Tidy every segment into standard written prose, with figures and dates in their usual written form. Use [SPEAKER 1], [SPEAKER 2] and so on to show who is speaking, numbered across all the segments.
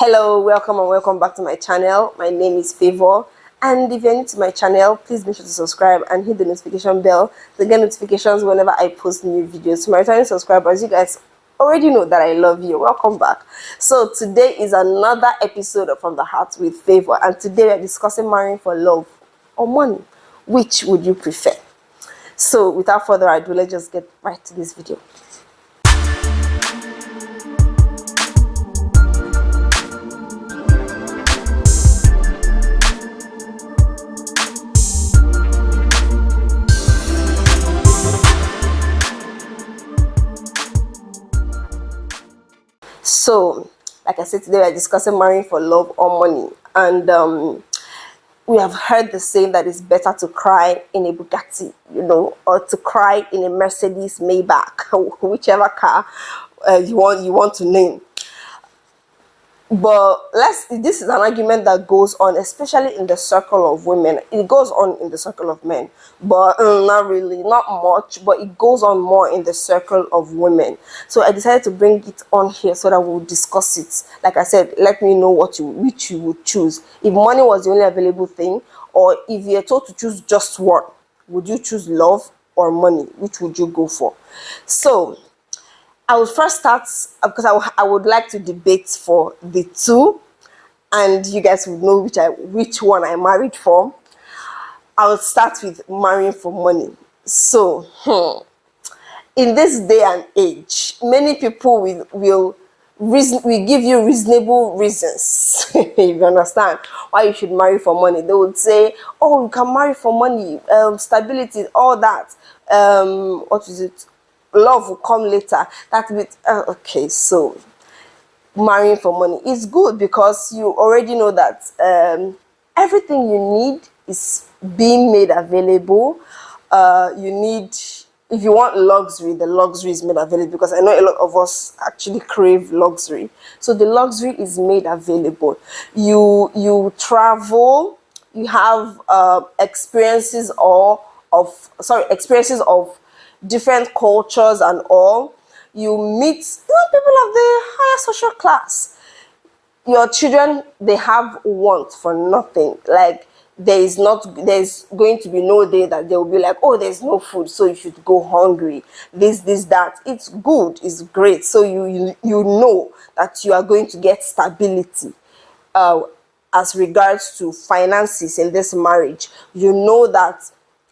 [SPEAKER 1] Hello, welcome and welcome back to my channel. My name is Favour, and if you're new to my channel, please make sure to subscribe and hit the notification bell to get notifications whenever I post new videos. To my returning subscribers, you guys already know that I love you. Welcome back. So today is another episode of From the Heart with Favour, and today we're discussing marrying for love or money. Which would you prefer? So without further ado, let's just get right to this video. So, like I said, today we're discussing marrying for love or money, and we have heard the saying that it's better to cry in a Bugatti, or to cry in a Mercedes Maybach, whichever car you want to name. But this is an argument that goes on, especially in the circle of women. It goes on in the circle of men, but not really, not much, but it goes on more in the circle of women. So I decided to bring it on here so that we'll discuss it. Like I said, let me know which you would choose. If money was the only available thing, or if you're told to choose just one, would you choose love or money? Which would you go for? So I would first start because I would like to debate for the two, and you guys would know which one I married for. I would start with marrying for money. So, in this day and age, many people will give you reasonable reasons, if you understand, why you should marry for money. They would say, oh, you can marry for money, stability, all that. What is it? Love will come later. That bit, okay. So marrying for money is good because you already know that everything you need is being made available. If you want luxury, the luxury is made available, because I know a lot of us actually crave luxury. So the luxury is made available. You travel, you have experiences of different cultures and all. You meet people of the higher social class. Your children, they have want for nothing. Like there's going to be no day that they will be like, oh, there's no food, so you should go hungry. This, that. It's good, it's great. So you know that you are going to get stability as regards to finances in this marriage. You know that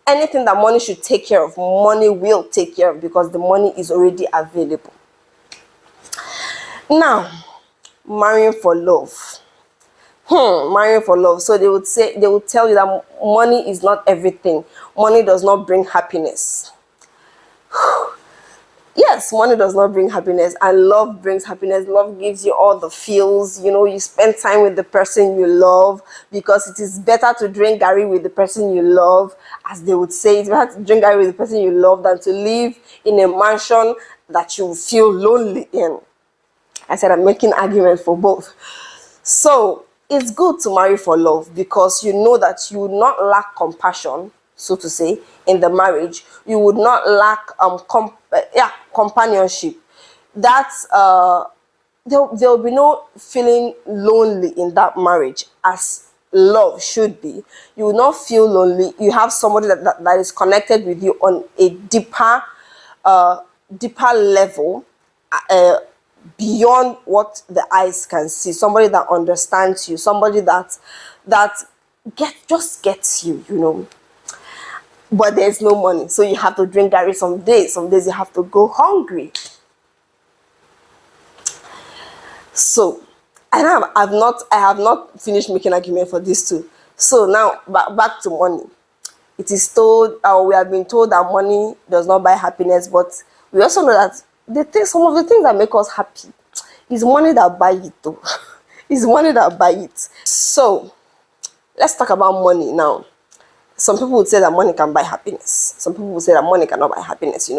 [SPEAKER 1] anything that money should take care of, money will take care of, because the money is already available. Now, marrying for love. Marrying for love. So they would tell you that money is not everything. Money does not bring happiness. Yes, money does not bring happiness, and love brings happiness. Love gives you all the feels. You spend time with the person you love, because it is better to drink garri with the person you love. As they would say, it's better to drink garri with the person you love than to live in a mansion that you feel lonely in. I said I'm making arguments for both. So it's good to marry for love, because you know that you will not lack compassion, so to say, in the marriage. You would not lack companionship. That's there will be no feeling lonely in that marriage, as love should be. You will not feel lonely. You have somebody that is connected with you on a deeper level, beyond what the eyes can see. Somebody that understands you, somebody that just gets you, But there's no money, so you have to drink garri some days. Some days you have to go hungry. So I have not finished making argument for these two. So now back to money. It is told, we have been told that money does not buy happiness, but we also know that some of the things that make us happy is money that buy it though. It's money that buy it. So let's talk about money now. Some people would say that money can buy happiness. Some people would say that money cannot buy happiness,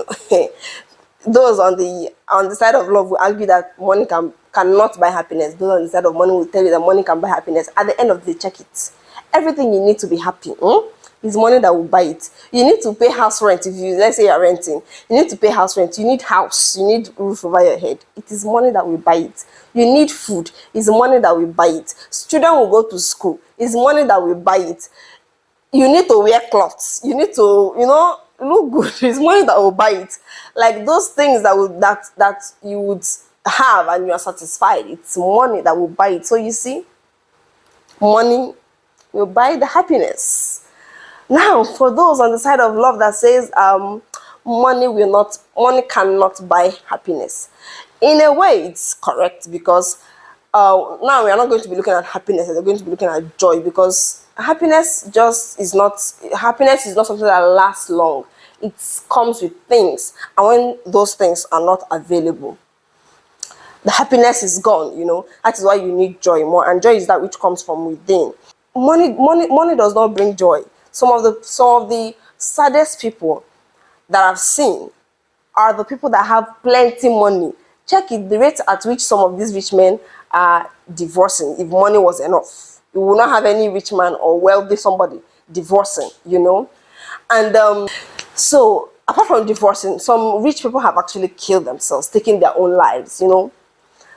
[SPEAKER 1] Those on the side of love will argue that money cannot buy happiness. Those on the side of money will tell you that money can buy happiness. At the end of the day, check it. Everything you need to be happy, It's money that will buy it. You need to pay house rent. If you, let's say you're renting, you need to pay house rent. You need house. You need roof over your head. It is money that will buy it. You need food. It's money that will buy it. Students will go to school. It's money that will buy it. You need to wear clothes. You need to, look good. It's money that will buy it. Like those things that you would have and you are satisfied. It's money that will buy it. So you see, money will buy the happiness. Now, for those on the side of love that says money cannot buy happiness. In a way, it's correct, because now we are not going to be looking at happiness, we're going to be looking at joy, because happiness is not something that lasts long. It comes with things, and when those things are not available, the happiness is gone. That is why you need joy more, and joy is that which comes from within. Money does not bring joy. Some of the saddest people that I've seen are the people that have plenty money. Check it, the rate at which some of these rich men are divorcing. If money was enough, you will not have any rich man or wealthy somebody divorcing, And so apart from divorcing, some rich people have actually killed themselves, taking their own lives,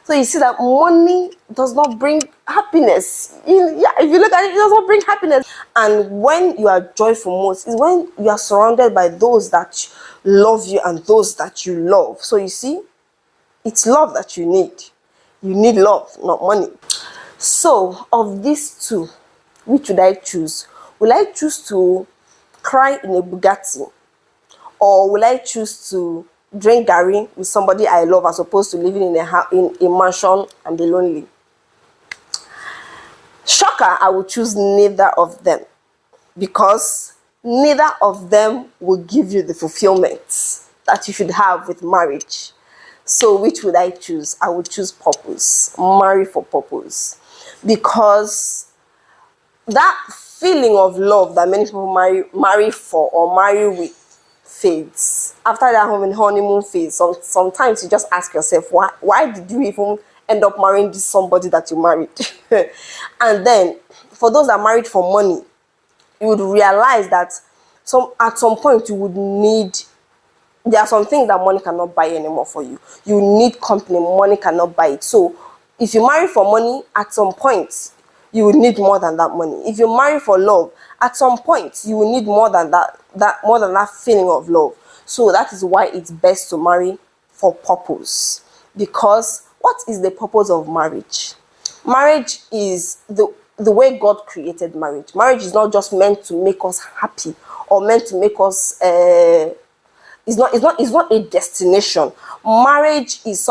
[SPEAKER 1] So you see that money does not bring happiness. If you look at it, it does not bring happiness. And when you are joyful most is when you are surrounded by those that love you and those that you love. So you see, it's love that you need. You need love, not money. So of these two, which would I choose? Will I choose to cry in a Bugatti, or will I choose to drink garri with somebody I love as opposed to living in a mansion and be lonely? Shocker, I will choose neither of them, because neither of them will give you the fulfillment that you should have with marriage. So which would I choose? I would choose purpose. Marry for purpose. Because that feeling of love that many people marry for or marry with fades. After that honeymoon phase, sometimes you just ask yourself, why did you even end up marrying this somebody that you married? And then, for those that married for money, you would realize that at some point you would need, there are some things that money cannot buy anymore for you. You need company, money cannot buy it. So if you marry for money, at some point you will need more than that money. If you marry for love, at some point you will need more than that feeling of love. So that is why it's best to marry for purpose. Because what is the purpose of marriage? Marriage is the way God created marriage. Marriage is not just meant to make us happy or meant to make us it's not a destination. Marriage is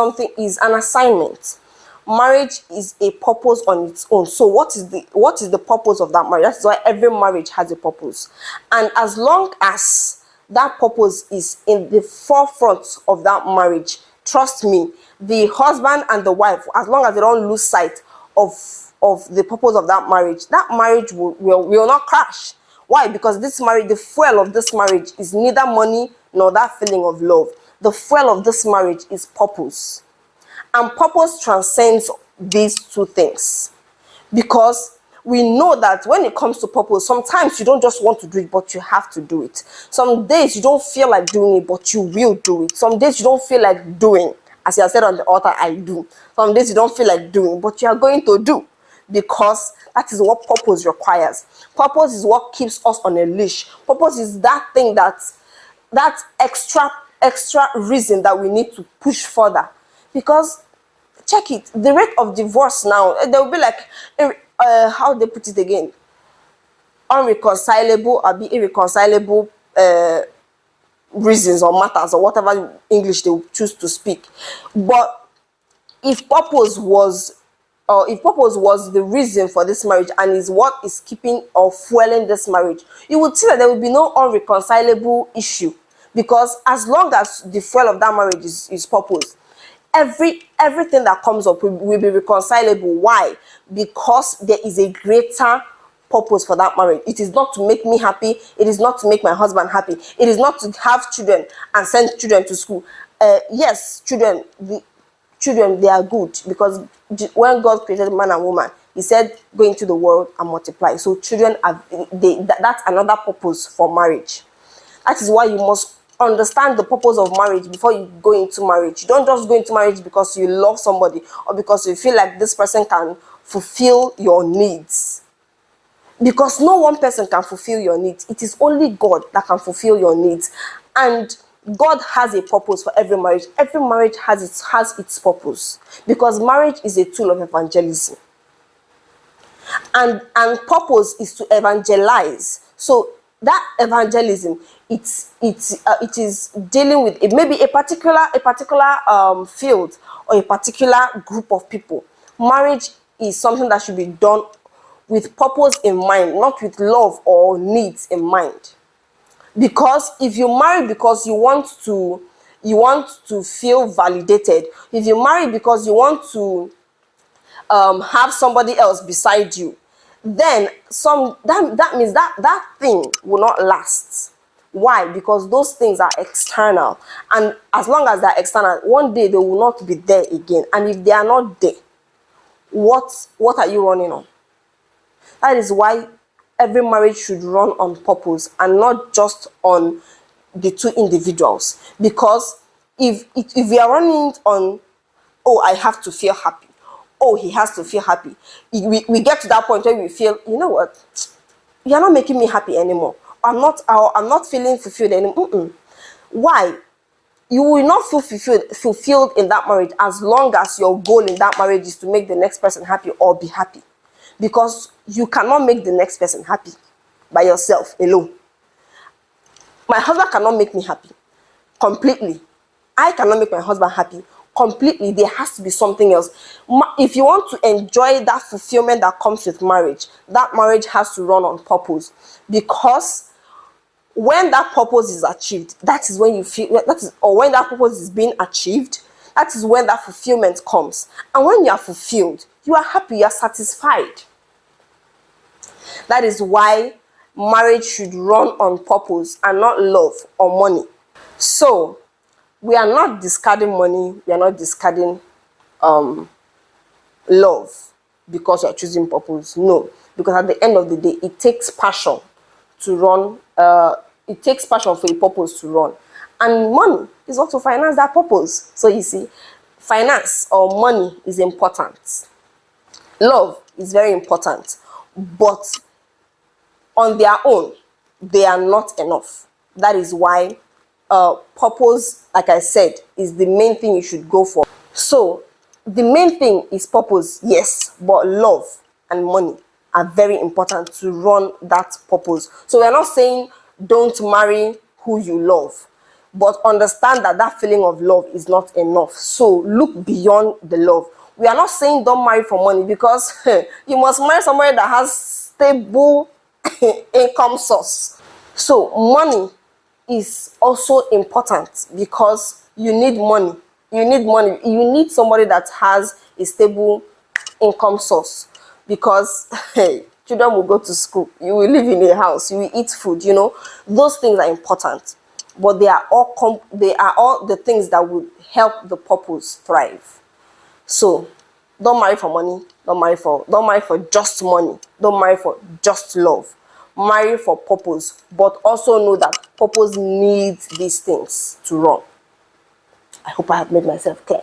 [SPEAKER 1] an assignment. Marriage is a purpose on its own. So what is the purpose of that marriage? That's why every marriage has a purpose. And as long as that purpose is in the forefront of that marriage, trust me, the husband and the wife, as long as they don't lose sight of the purpose of that marriage will not crash. Why? Because the fuel of this marriage is neither money nor that feeling of love. The fuel of this marriage is purpose. And purpose transcends these two things. Because we know that when it comes to purpose, sometimes you don't just want to do it, but you have to do it. Some days you don't feel like doing it, but you will do it. Some days you don't feel like doing. As I said on the altar, I do. Some days you don't feel like doing, but you are going to do. Because that is what purpose requires. Purpose is what keeps us on a leash. Purpose is that thing that extra reason that we need to push further. Because check it, the rate of divorce now, there will be like how they put it again, unreconcilable or be irreconcilable reasons or matters or whatever English they will choose to speak. But if purpose was the reason for this marriage and is what is keeping or fueling this marriage, you would see that there will be no unreconcilable issue. Because as long as the fuel of that marriage is purpose, everything that comes up will be reconcilable. Why? Because there is a greater purpose for that marriage. It is not to make me happy. It is not to make my husband happy. It is not to have children and send children to school. Yes, children, they are good, because when God created man and woman, He said, go into the world and multiply. So children are, that's another purpose for marriage. That is why you must understand the purpose of marriage before you go into marriage. You don't just go into marriage because you love somebody or because you feel like this person can fulfill your needs. Because no one person can fulfill your needs. It is only God that can fulfill your needs. And God has a purpose for every marriage. Every marriage has its purpose. Because marriage is a tool of evangelism. And purpose is to evangelize. So that evangelism, it is dealing with it, maybe a particular field or a particular group of people. Marriage is something that should be done with purpose in mind, not with love or needs in mind. Because if you marry because you want to feel validated, if you marry because you want to have somebody else beside you, then that means that thing will not last. Why? Because those things are external, and as long as they're external, one day they will not be there again. And if they are not there, what are you running on? That is why every marriage should run on purpose and not just on the two individuals. Because if we are running on, oh, I have to feel happy, oh, he has to feel happy, we get to that point where we feel, you know what, you're not making me happy anymore. I'm not feeling fulfilled anymore. Why? You will not feel fulfilled in that marriage as long as your goal in that marriage is to make the next person happy or be happy. Because you cannot make the next person happy by yourself alone. My husband cannot make me happy completely. I cannot make my husband happy completely. There has to be something else. If you want to enjoy that fulfillment that comes with marriage, that marriage has to run on purpose. Because when that purpose is achieved, that is when you feel or when that purpose is being achieved, that is when that fulfillment comes. And when you are fulfilled, you are happy, you are satisfied. That is why marriage should run on purpose and not love or money. So we are not discarding money, we are not discarding love because you are choosing purpose. No, because at the end of the day, it takes passion to run. It takes passion for a purpose to run, and money is what to finance that purpose. So you see, finance or money is important. Love is very important, but on their own, they are not enough. That is why purpose, like I said, is the main thing you should go for. So the main thing is purpose, yes, but love and money are very important to run that purpose. So we're not saying don't marry who you love, but understand that that feeling of love is not enough. So look beyond the love. We are not saying don't marry for money, because you must marry somebody that has stable income source. So money is also important because you need money. You need money. You need somebody that has a stable income source, because children will go to school, you will live in a house, you will eat food, you know. Those things are important, but they are all the things that would help the purpose thrive. So don't marry for money, don't marry for just money, don't marry for just love. Marry for purpose, but also know that purpose needs these things to run. I hope I have made myself clear.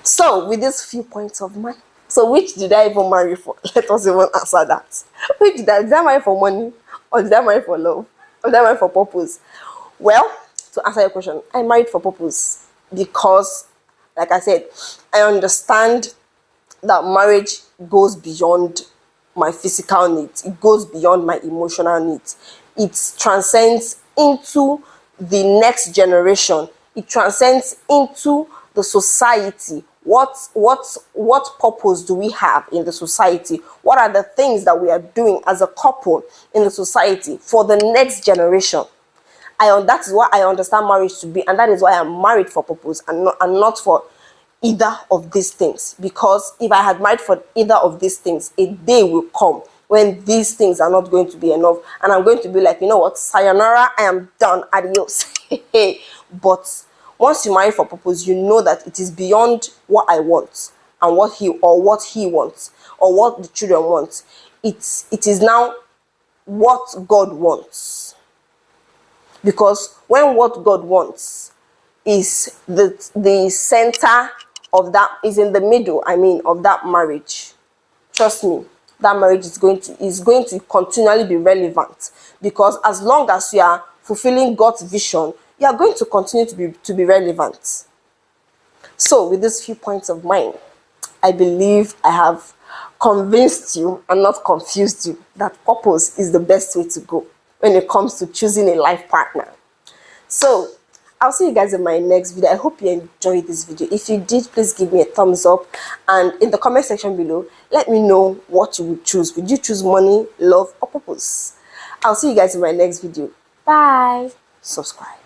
[SPEAKER 1] So with these few points of mine, so which did I even marry for? Let us even answer that. Did I marry for money, or did I marry for love, or did I marry for purpose? Well, to answer your question, I married for purpose because, like I said, I understand that marriage goes beyond my physical needs. It goes beyond my emotional needs. It transcends into the next generation. It transcends into the society. What purpose do we have in the society? What are the things that we are doing as a couple in the society for the next generation? That is what I understand marriage to be, and that is why I'm married for purpose and not for either of these things. Because if I had married for either of these things, a day will come when these things are not going to be enough, and I'm going to be like, you know what, sayonara, I am done, adios. But once you marry for purpose, you know that it is beyond what I want. and what he wants, or what the children want. It is now what God wants. Because when what God wants is the center of that, is in the middle, I mean, of that marriage, trust me, that marriage is going to continually be relevant. Because as long as you are fulfilling God's vision, you are going to continue to be relevant. So with these few points of mine, I believe I have convinced you and not confused you that purpose is the best way to go when it comes to choosing a life partner. So I'll see you guys in my next video. I hope you enjoyed this video. If you did, please give me a thumbs up, and in the comment section below, let me know what you would choose. Would you choose money, love, or purpose? I'll see you guys in my next video. Bye. Subscribe.